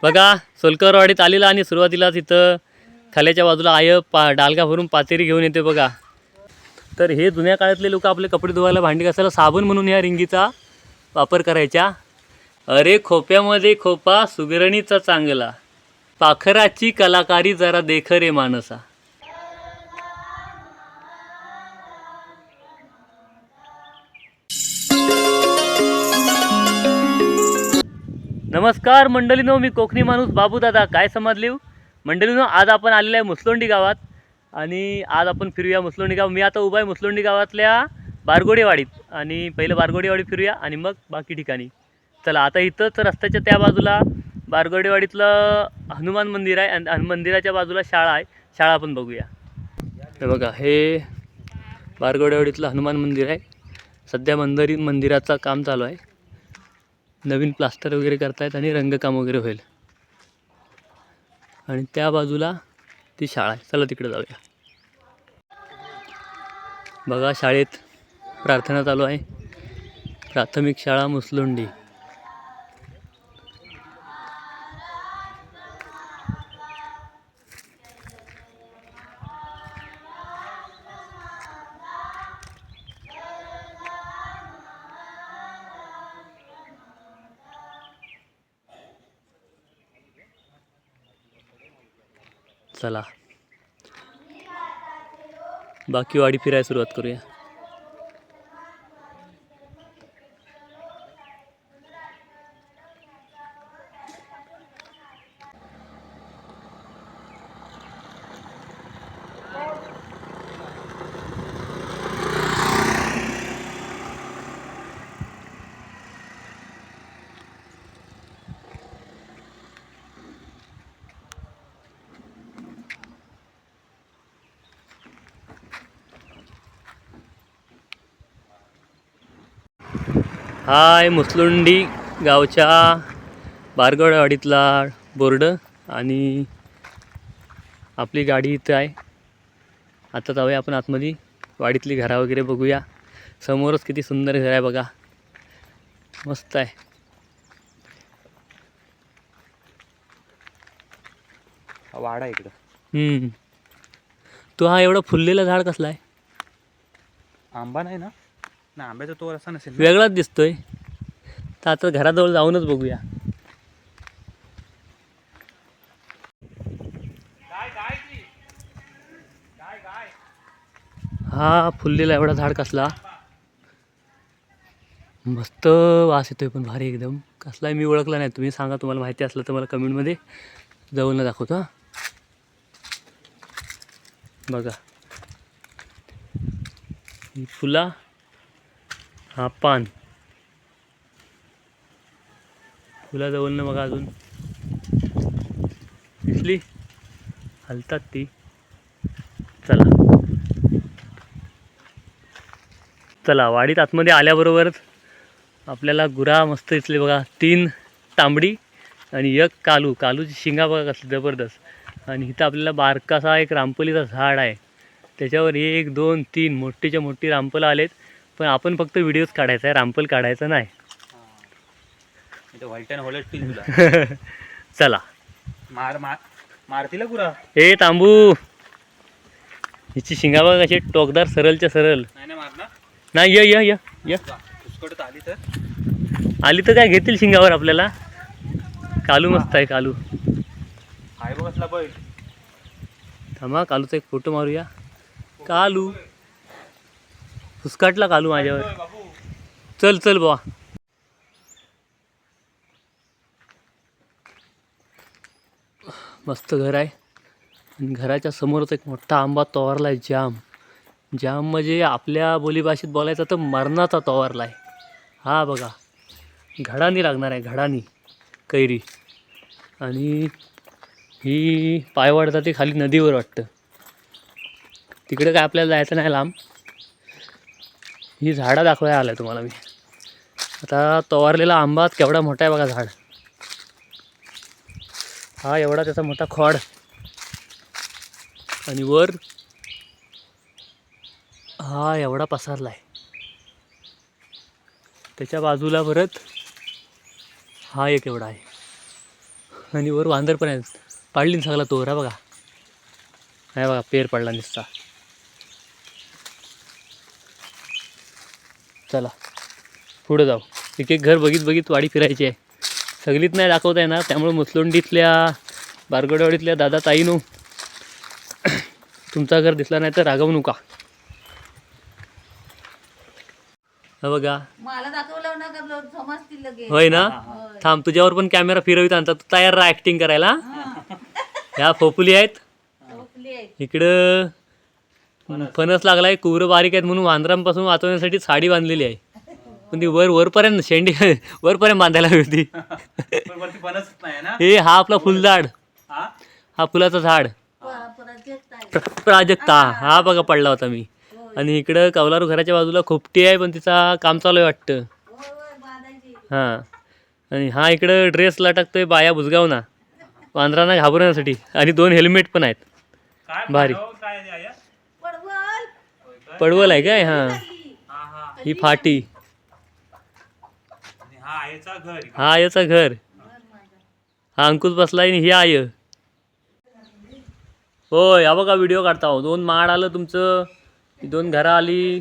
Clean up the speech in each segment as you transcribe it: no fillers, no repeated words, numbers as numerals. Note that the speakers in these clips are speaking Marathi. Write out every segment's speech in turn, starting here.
बघा सोलकरवाडीत आलेला आणि सुरुवातीलाच इथं खाल्याच्या बाजूला डालगा भरून पातेरी घेऊन येते बघा. तर हे जुन्या काळातले लोक आपले कपडे धुवायला भांडी घासायला साबण म्हणून या रिंगीचा वापर करायच्या. अरे खोप्यामध्ये खोपा सुगरणीचा चांगला, पाखराची कलाकारी जरा देख रे मानसा. नमस्कार मंडळीनो, मी कोकणी माणूस बाबू दादा. काय समजले मंडळीनो, आज आपण आलेलो आहे मुसलोंडी गावात आणि आज आपण फिरूया मुसलोंडी गाव. मी आता उभा आहे मुसलोंडी गावातल्या बारगोडेवाडीत आणि पहिलं बारगोडेवाडी फिरूया आणि मग बाकी ठिकाणी. चला आता इथंच रस्त्याच्या त्या बाजूला बारगोडेवाडीतलं हनुमान मंदिर आहे आणि मंदिराच्या बाजूला शाळा आहे. शाळा आपण बघूया. हे बघा, हे बारगोडेवाडीतलं हनुमान मंदिर आहे. सध्या मंदिराचं काम चालू आहे. नवीन प्लास्टर वगैरे करतायत आणि रंगकाम वगैरे होईल. आणि त्या बाजूला ती शाळा आहे. चला तिकडे जाऊया. बघा, शाळेत प्रार्थना चालू आहे. प्राथमिक शाळा मुसलोंडी. चला बाकी वाडी फिरायला सुरुवात करूया. हाय मुसलोंडी गावच्या बारगोडेवाडीतला बोर्ड आणि आपली गाडी इथं आहे. आता जाऊया आपण आतमध्ये, वाडीतली घरा वगैरे बघूया. समोरच किती सुंदर घर आहे बघा, मस्त आहे. वाडा इकडं. तो हा एवढा फुललेला झाड कसला आहे? आंबा नाही ना? नाही, आंब्याचा तोर असा नसेल. वेगळाच दिसतोय. तर आता घराजवळ जाऊनच बघूया. हा फुललेला एवढा झाड कसला, मस्त वास येतोय पण भारी एकदम. कसला आहे मी ओळखला नाही. तुम्ही सांगा, तुम्हाला माहिती असलं तर मला कमेंटमध्ये जाऊन दाखवतो. हा बघा, ही फुला, हा पान. फुलाजवळनं बघा, अजून दिसली, हलतात ती. चला वाडीत आतमध्ये आल्याबरोबरच आपल्याला गुरा मस्त दिसले बघा. 3 तांबडी आणि 1 कालू. कालूची शिंगा बघा कसली जबरदस्त. आणि इथं आपल्याला बारकासा एक रामपलीचा झाड आहे. त्याच्यावर 1 2 3 मोठीच्या मोठी रामपलं आलेत. पण आपण फक्त व्हिडिओज काढायचा आहे, रामपल काढायचं नाही. चला मारतीला गुरा. हे तांबू, हिची शिंगा बघा कशी टोकदार, सरळच्या सरळ. नाही, य आली तर काय घेतील शिंगावर आपल्याला. कालू मस्त आहे, कालू. थांबा, कालूचा एक फोटो मारूया. कालू फुसकाटला कालू माझ्यावर. चल चल बा. मस्त घर आहे आणि घराच्या समोरच एक मोठा आंबा तोवारला आहे. जाम म्हणजे आपल्या बोलीभाषेत बोलायचं तर मरणाचा तोवारला आहे. हा बघा, घडानी लागणार आहे, घडानी कैरी. आणि ही पायवाड जाते खाली नदीवर वाटतं. तिकडे काय आपल्याला जायचं नाही लांब. ही झाडं दाखवायला आलं आहे तुम्हाला मी. आता तोवारलेला आंबा केवढा मोठा आहे बघा झाड. हा एवढा त्याचा मोठा खोड आणि वर हा एवढा पसरला आहे. त्याच्या बाजूला परत हा एक एवढा आहे. आणि वर वांदर पण आहेत. पाडली ना सगळा तोरा बघा. नाही बघा पेर पडला नुसता. चला पुढं जाऊ. एक एक घर बघित बघित वाडी फिरायची आहे. सगळीत नाही दाखवता येणार, त्यामुळे मुसलोंडीतल्या बारगोडेवाडीतल्या दादा ताईनो तुमचा घर दिसला नाही तर रागवू नका. हा बघा. मला दाखवलं ना का लोक समजतील लगेच. होय ना. थांब तुझ्यावर पण कॅमेरा फिरवित आणता. तू तयार राहा ऍक्टिंग करायला. ह्या फोपुली आहेत. झोपली आहे. इकडं फणस लागलाय. कुवर बारीक आहेत म्हणून वांदरांपासून वाचवण्यासाठी साडी बांधलेली आहे. पण ती वरपर्यंत शेंडी वरपर्यंत बांधायला हवी होती. हे हा आपला फुलझाड. हा फुलाचा झाड प्राजक्त आहे. प्राजक्ता. हा बघा पडला होता मी. आणि इकडं कौलारू घराच्या बाजूला खोपटी आहे पण तिचा काम चालू आहे वाटतं. होय, होय, बांधायची. हां. आणि हा इकडं ड्रेस लटकतोय बाया बुजगावना वांदरांना घाबरण्यासाठी. आणि 2 हेल्मेट पण आहेत. भारी. पडवल. पडवल आहे काय. हां ही फाटी. हा आयचं घर. हा अंकुश बसलाय आणि ही आय. होय हा बघा व्हिडिओ काढता हो. 2 माड आलं तुमचं. 2 घरं आली.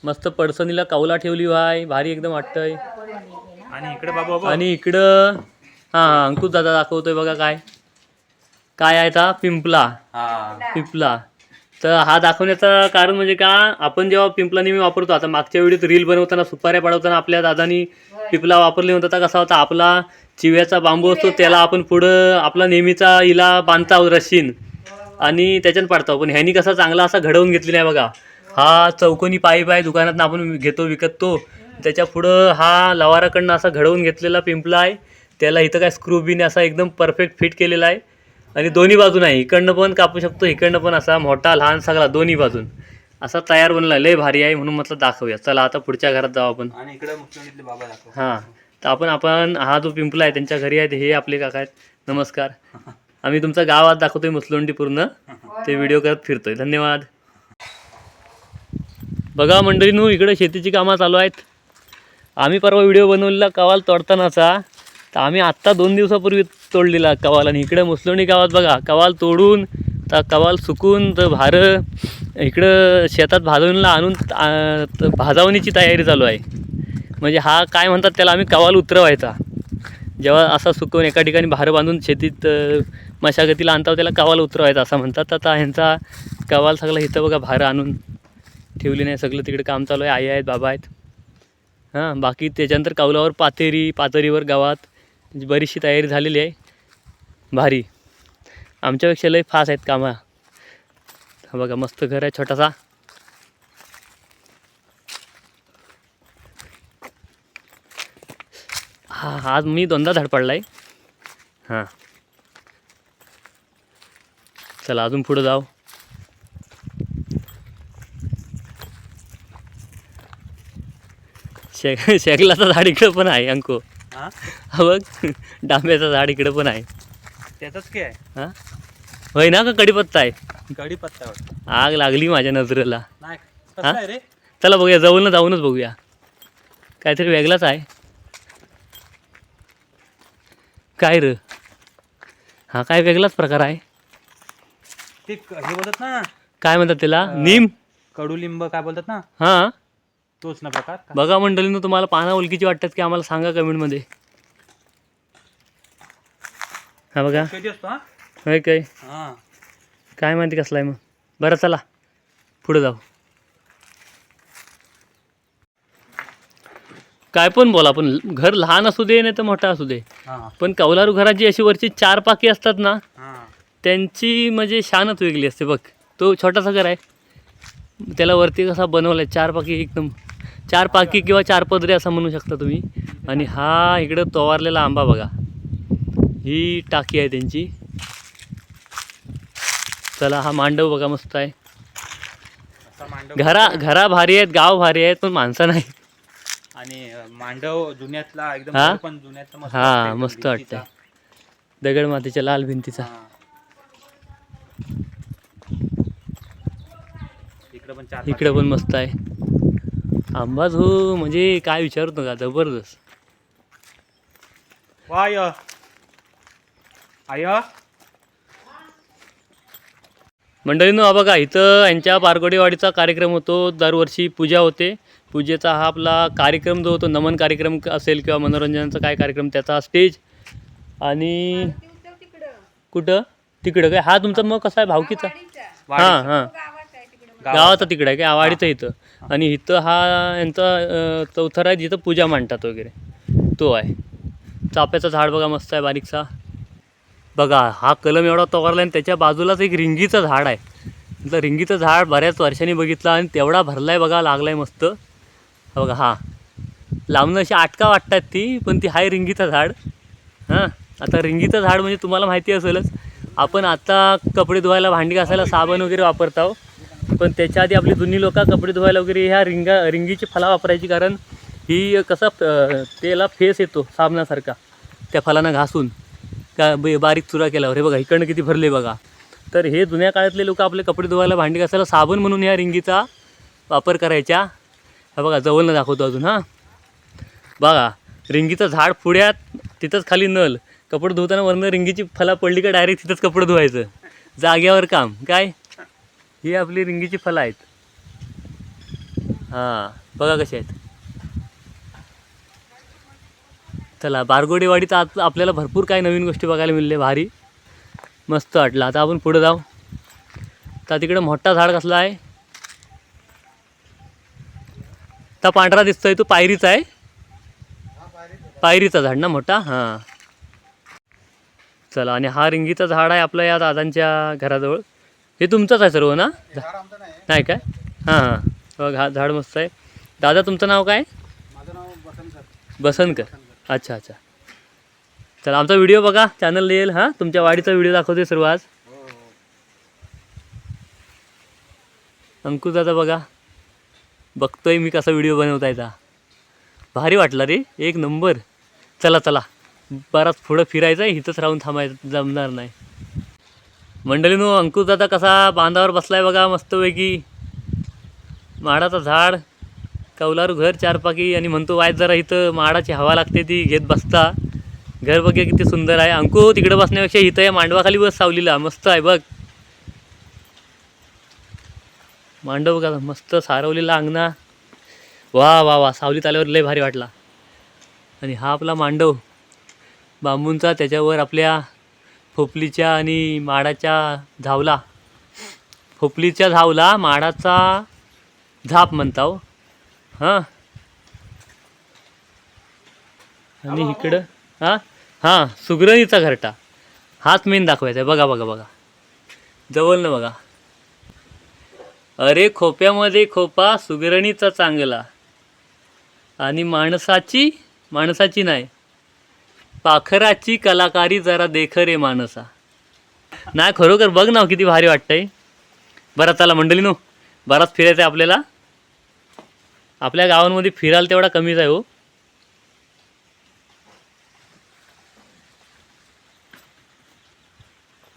मस्त पडसणीला कौला ठेवली व्हाय. भारी एकदम वाटतंय. आणि इकडे बाबा आणि इकडं हां अंकुश दादा दाखवतोय बघा काय काय आहे ता पिंपला. पिंपला. तर हा दाखवण्याचं कारण म्हणजे का आपण जेव्हा पिंपला नेहमी वापरतो. आता मागच्या व्हिडिओत रील बनवताना सुपाऱ्या पाडवताना आपल्या दादानी पिंपला वापरले होता. तर कसा होता आपला चिव्याचा बांबू असतो त्याला आपण पुढं आपला नेहमीचा हिला बांधता रशीन आणि त्याच्यानं पाडतो. पण ह्यानी कसा चांगला असा घडवून घेतलेला आहे बघा. हा चौकोनी पाईप आहे दुकानात आपण घेतो विकतो. त्याच्या पुढं हा लवाराकडनं असा घडवून घेतलेला पिंपला आहे. त्याला इथं काय स्क्रू बीने असा एकदम परफेक्ट फिट केलेला आहे. आणि दोन्ही बाजून आहे. इकडनं पण कापू शकतो इकडनं पण असा मोठा लहान सगळा दोन्ही बाजून असा तयार बनला. लय भारी आहे म्हणून म्हटलं दाखवूया. चला आता पुढच्या घरात जाऊ आपण. आणि इकडे मुसलोंडीतले बाबा दाखव. हां तर आपण हा जो पिंपला आहे त्यांच्या घरी आहेत. हे आपले काका आहेत. नमस्कार. आम्ही तुमचं गावात दाखवतोय मुसलोंडी पूर्ण. ते व्हिडिओ करत फिरतोय. धन्यवाद. बघा मंडळींनो इकडे शेतीची कामं चालू आहेत. आम्ही परवा व्हिडिओ बनवलेला कवाल तोडतानाचा. तर आम्ही आत्ता 2 दिवसापूर्वी तोडलेला कवाल. आणि इकडं मुसलोंडी गावात बघा कवाल तोडून तर कवाल सुकून तर भारं इकडं शेतात भाजवणीला आणून भाजावणीची तयारी चालू आहे. म्हणजे हा काय म्हणतात त्याला आम्ही कवाल उतरवायचा. जेव्हा असा सुकवून एका ठिकाणी भारं बांधून शेतीत मशागतीला आणताव त्याला कवाल उतरवायचा असं म्हणतात. आता ह्यांचा कवाल सगळं इथं बघा भारं आणून ठेवली नाही. सगळं तिकडे काम चालू आहे. आई आहेत बाबा आहेत. हां बाकी त्याच्यानंतर कौलावर पातळीवर गावात बरीचशी तयारी झालेली आहे. भारी. आमच्यापेक्षा लई फास्ट आहेत कामं. हा बघा मस्त घर आहे छोटासा. हा आज मी 2दा झाड पडला आहे. हां चला अजून पुढं जाऊ. शेगलाचं झाड इकडं पण आहे अंको. हा बघ डांब्याचं झाड इकडं पण आहे. त्याचाच काय आहे. हां होय ना का कडीपत्ता आहे. कढीपत्ता आग लागली माझ्या नजरेला. नाही कसं आहे रे. चला बघूया जवळनं जाऊनच बघूया. काहीतरी वेगळाच आहे. काय र हा काय वेगळाच प्रकार आहे. ते हे बोलतात ना काय म्हणतात त्याला नीम कडुलिंब काय बोलतात ना. हां तोच ना प्रकार. बघा मंडळीनं तुम्हाला पानं ओळखीची वाटतात की आम्हाला सांगा कमेंटमध्ये. हा बघा कधी असतो. हा होय काय हां काय माहिती कसला आहे मग. बरं चला पुढे जाऊ. काय पण बोला पण घर लहान असू दे नाही तर मोठा असू दे हां पण कौलारू घराची अशी वरची 4 पाकी असतात ना हां त्यांची म्हणजे शानच वेगळी असते. बघ तो छोटासा घर आहे त्याला वरती कसा बनवला आहे 4 पाकी एकदम 4 पाकी किंवा 4 पदरे असं म्हणू शकता तुम्ही. आणि हा इकडं तोवारलेला आंबा बघा. ही टाकी आहे त्यांची. चला हा मांडव बघा मस्त आहे. घरा भारी आहेत गाव भारी आहेत पण माणसं नाही. आणि मांडव जुन्यातला एकदम हा? पण जुन्यातला मस्त हा वाटतंय एकदम मस्त वाटतंय. भिंतीचा. दगड मातीच्या लाल भिंतीचा. हां. इकडं पण मस्त आहे. आंबा जो म्हणजे काय विचारत नका जबरदस्त. वाय आय मंडळींनो हा बघा इथं यांच्या बारगोडेवाडीचा कार्यक्रम होतो. दरवर्षी पूजा होते. पूजेचा हा आपला कार्यक्रम जो होतो, नमन कार्यक्रम असेल किंवा मनोरंजनाचा काय कार्यक्रम, त्याचा स्टेज. आणि कुठं तिकडं काय हा तुमचा मग कसा आहे भावकीचा? हां हां गावाचा तिकडं आहे काय आवाडीचं इथं. आणि इथं हा यांचा चौथरा आहे जिथं पूजा मांडतात वगैरे तो आहे. चाफ्याचं झाड बघा मस्त आहे बारीकसा. बघा हा कलम एवढा तोरला आणि त्याच्या बाजूलाच एक रिंगीचं झाड आहे. म्हटलं रिंगीचं झाड बऱ्याच वर्षांनी बघितलं आणि तेवढा भरला आहे बघा, लागला आहे मस्त. हा बघा हा लांबनं अशी आटका वाटतात ती, पण ती हाय रिंगीचं झाड. हां आता रिंगीचं झाड म्हणजे तुम्हाला माहिती असेलच, आपण आता कपडे धुवायला भांडी घासायला साबण वगैरे वापरतो. पण त्याच्या आधी आपली जुनी लोक कपडे धुवायला वगैरे ह्या रिंगीची फला वापरायची. कारण ही कसं त्याला फेस येतो साबणासारखा त्या फलानं घासून का बारीक चुरा केल्यावर. हे बघा इकडनं किती भरले बघा. तर हे जुन्या काळातले लोक आपले कपडे धुवायला भांडी घासायला साबण म्हणून ह्या रिंगीचा वापर करायच्या. हा बघा जवळनं दाखवतो अजून. हां बघा रिंगीचं झाड पुढ्यात, तिथंच खाली नल. कपडे धुताना वरनं रिंगीची फला पडली का डायरेक्ट तिथंच कपडे धुवायचं, जाग्यावर काम. काय ही आपली रिंगीची फलं आहेत. हां बघा कशी आहेत. चला बारगोडेवाडीत आज आपल्याला भरपूर काही नवीन गोष्टी बघायला मिळाले, भारी मस्त वाटलं. आता आपण पुढं जाऊ. तर तिकडं मोठा झाड कसला आहे, तर पांढरा दिसतोय तो पायरीचा आहे. पायरीचा झाड ना मोठा. हां चला. आणि हा रिंगीचा झाड आहे आपल्या या दादांच्या घराजवळ. हे तुमचंच आहे सर्व ना? नाही काय? हां हां बघ हा झाड मस्त आहे. दादा तुमचं नाव काय? माझं नाव बसंत सर. बसंत. अच्छा अच्छा. चला आमचा व्हिडिओ बघा, चॅनल येईल. हां तुमच्या वाडीचा व्हिडिओ दाखवते सर्व आज. अंकुश दादा बघा बघतोय मी कसा व्हिडिओ बनवतायचा. भारी वाटला रे, एक नंबर. चला चला बराच पुढं फिरायचं आहे, इथंच राहून थांबायचं जमणार नाही. मंडळीनो अंकुश दादा कसा बांधावर बसलाय बघा मस्तपैकी. माडाचं झाड, कौलारू घर चारपाकी, आणि म्हणतो वाईट जरा इथं माडाची हवा लागते ती घेत बसता. घर बघा किती सुंदर आहे. अंकू तिकडे बसण्यापेक्षा इथं या मांडवाखाली बस सावलीला, मस्त आहे बघ. मांडव बघा मस्त सारवलेला अंगणा. वा वा वा सावलीत आल्यावर लय भारी वाटला. आणि हा आपला मांडव बांबूंचा, त्याच्यावर आपल्या फोपलीच्या आणि माडाच्या झावला, फोपलीच्या झावला माडाचा झाप म्हणताव. हां आणि इकडं हां हां सुगरणीचा घरटा, हाच मेन दाखवायचा आहे. बघा बघा बघा जवळनं बघा. अरे खोप्यामध्ये खोपा सुगरणीचा चांगला, आणि माणसाची नाही पाखराची कलाकारी जरा देख रे माणसा. नाही खरोखर बघ ना किती भारी वाटतंय. बरं चला मंडळीनो बराच फिरायचं आहे आपल्याला. आपल्या गावांमध्ये फिरायला तेवढा कमीच आहे हो.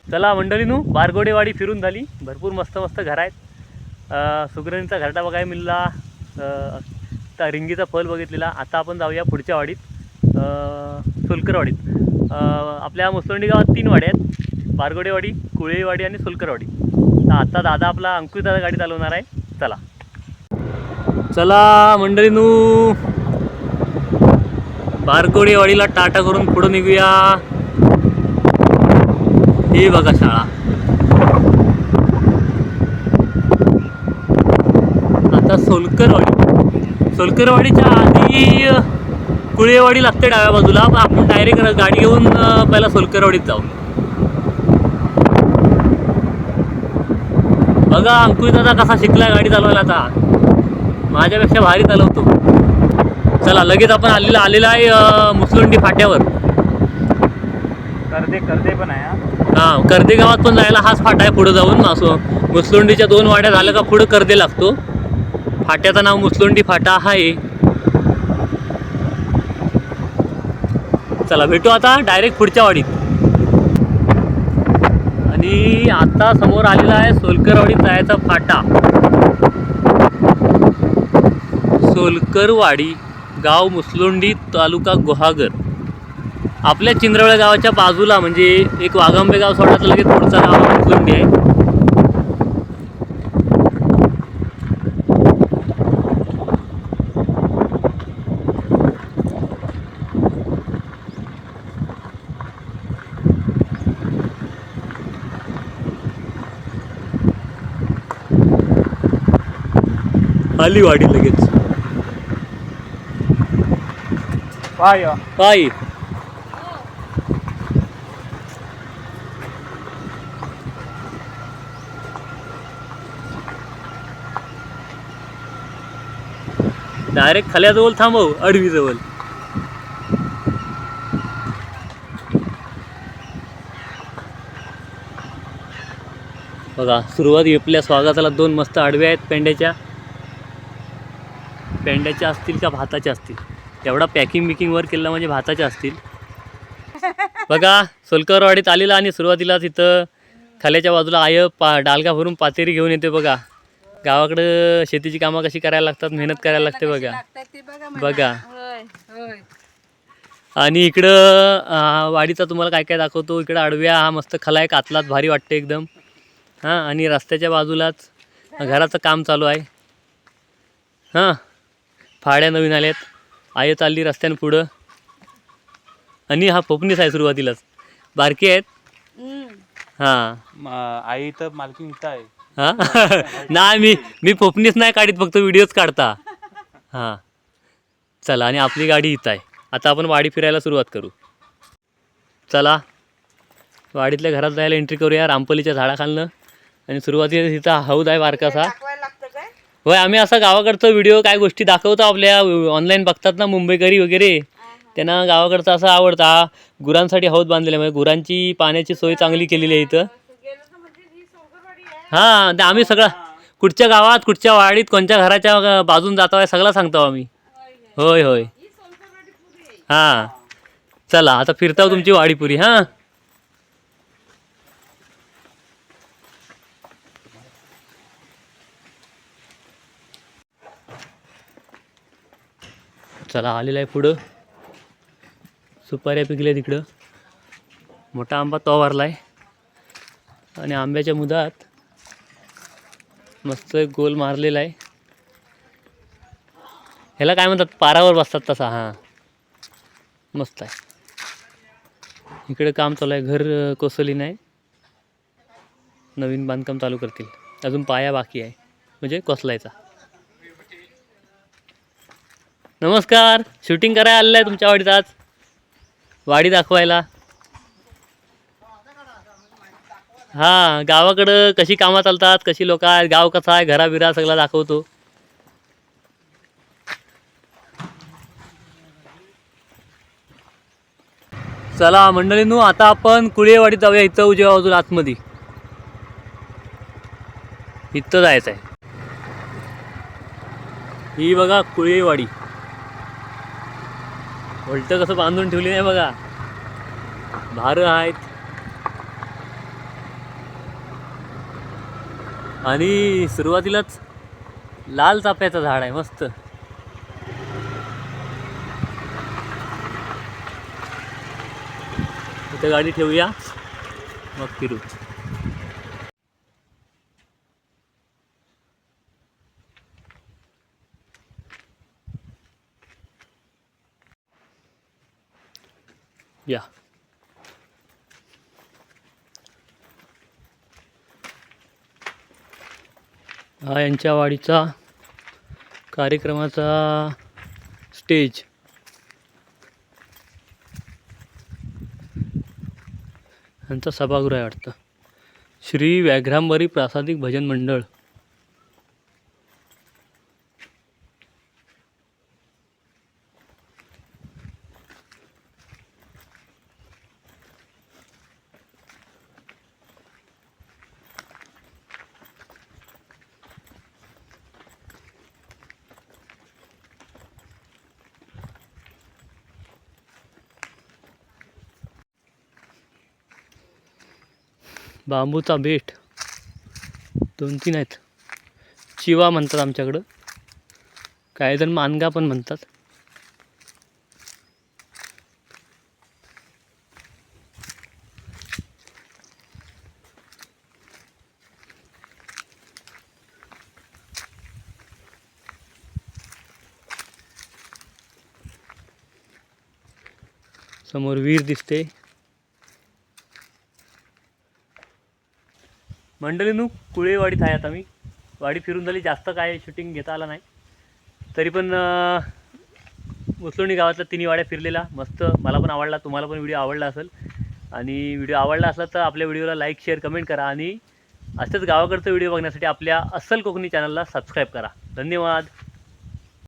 चला मंडळीनो बारगोडेवाडी फिरून झाली. भरपूर मस्त मस्त घर आहेत. सुगरणीचा घरटा बघायला मिळाला. त्या रिंगीचा फल बघितलेला. आता आपण जाऊया पुढच्या वाडीत, सोलकरवाडीत. आपल्या मुसलोंडी गावात 3 वाड्या आहेत, बारगोडेवाडी, कुळेवाडी आणि सोलकरवाडी. तर आता दादा आपला अंकुश दादा गाडी चालवणार आहे. चला चला मंडळीनू बारगोडेवाडीला टाटा करून पुढं निघूया. ही बघा शाळा. आता सोलकरवाडीच्या आधी कुळेवाडी लागते डाव्या बाजूला. पण आपण डायरेक्ट गाडी घेऊन पहिला सोलकरवाडीत जाऊ. बघा अंकुश दादा कसा शिकलाय गाडी चालवायला, आता माझ्यापेक्षा भारी चालवतो. चला लगेच आपण आलेला आहे मुसलोंडी फाट्यावर. कर्दे पण आहे. हां कर्दे गावात पण जायला हाच फाटा आहे. पुढं जाऊन असं मुसलोंडीच्या 2 वाड्या झाल्या का पुढं कर्दे लागतो. फाट्याचं नाव मुसलोंडी फाटा आहे. चला भेटू आता डायरेक्ट पुढच्या वाडीत. आणि आता समोर आलेला आहे सोलकरवाडीत जायचा फाटा. सोलकरवाडी गाव मुसलोंडी तालुका गुहागर. आपल्या चिंद्रवळ गावाच्या बाजूला म्हणजे एक वाघांबे गाव सोडलं तर लगेच पुढचा गाव मुसलुंडी आहे. आली वाडी लगेच. पाय काय डायरेक्ट खाल्याजवळ थांबव अडवीजवळ. बघा सुरुवात आपल्या स्वागताला 2 मस्त आडव्या आहेत पेंड्याच्या. पेंड्याच्या असतील का भाताच्या असतील, एवढा पॅकिंग बिकिंग वर केलं म्हणजे भाताच्या असतील. बघा सोलकरवाडीत आलेला आणि सुरुवातीला तिथं खाल्याच्या बाजूला डालगा भरून पातेरी घेऊन येते. बघा गावाकडं शेतीची कामं कशी करायला लागतात, मेहनत करायला लागते बघा. बघा आणि इकडं वाडीचा तुम्हाला काय काय दाखवतो. इकडं आडव्या हा मस्त खला आहे, कातलात भारी वाटते एकदम. हां आणि रस्त्याच्या बाजूलाच घराचं काम चालू आहे. हां फाड्या नवीन आल्यात, आई चालली रस्त्यानं पुढं. आणि हा फोपणीच आहे सुरुवातीलाच, बारकी आहेत. हां आई तर मालकी इथं आहे. हां नाही मी फोपणीच नाही काढीत, फक्त व्हिडिओच काढता. हां चला आणि आपली गाडी इथं आहे. आता आपण वाडी फिरायला सुरुवात करू. चला वाडीतल्या घरात जायला एंट्री करूया रामपलीच्या झाडाखालनं. आणि सुरुवातीला तिथं हौद आहे बारकासा. होय आम्ही असा गावाकडचा व्हिडिओ काय गोष्टी दाखवतो आपल्या ऑनलाईन बघतात ना मुंबईकरी वगैरे, त्यांना गावाकडचं असं आवडतं. गुरांसाठी हौद बांधलेलं आहे, म्हणजे गुरांची पाण्याची सोय चांगली केलेली आहे इथं. हां ते आम्ही सगळं कुठच्या गावात कुठच्या वाडीत कोणत्या घराच्या बाजून जातो आहे सगळं सांगतो आम्ही. होय होय हां चला आता फिरताव तुमची वाडीपुरी. हां चला आलेलं आहे पुढं. सुपाऱ्या पिकल्या तिकडं, मोठा आंबा तो वारला आहे. आणि आंब्याच्या मुदात मस्त गोल मारलेला आहे. ह्याला काय म्हणतात, पारावर बसतात तसा. हां मस्त आहे. इकडे काम चालू आहे, घर कोसळली नाही, नवीन बांधकाम चालू करतील. अजून पाया बाकी आहे म्हणजे कोसलायचा. नमस्कार, शूटिंग करायला आलेलं आहे तुमच्या वाडीत आज, वाडी दाखवायला. हां गावाकडं कशी कामं चालतात, कशी लोक आहेत, गाव कसा आहे, घराबिरा सगळं दाखवतो. चला मंडळींनो आता आपण कुळेवाडीत जाऊया. इथं उजव्या बाजूला आतमध्ये इथं जायचं आहे. ही बघा कुळेवाडी, उलट कसं बांधून ठेवली नाही बघा, भारं आहेत. आणि सुरुवातीलाच लाल चाफ्याचं झाड आहे मस्त. इथं गाडी ठेवूया मग फिरू. या हा यांच्या वाडीचा कार्यक्रमाचा स्टेज. यांचं सभागृह आहे वाटतं, श्री व्याघ्रांबरी प्रासादिक भजन मंडळ. बांबूचा बेट 2-3 आहेत. चिवा म्हणतात आमच्याकडं, काही जण मानगा पण म्हणतात. समोर विहीर दिसते. मंडळींनो कुळेवाडीत आहे आता मी. वाडी फिरून झाली, जास्त काय शूटिंग घेता आला नाही, तरी पण मुसलोंडी गावातल्या तिन्ही वाड्या फिरलेला मस्त. मला पण आवडला, तुम्हाला पण व्हिडिओ आवडला असेल. आणि व्हिडिओ आवडला असला तर आपल्या व्हिडिओला लाईक शेअर कमेंट करा आणि असंच गावाकडचं व्हिडिओ बघण्यासाठी आपल्या अस्सल कोकणी चॅनलला सबस्क्राईब करा. धन्यवाद.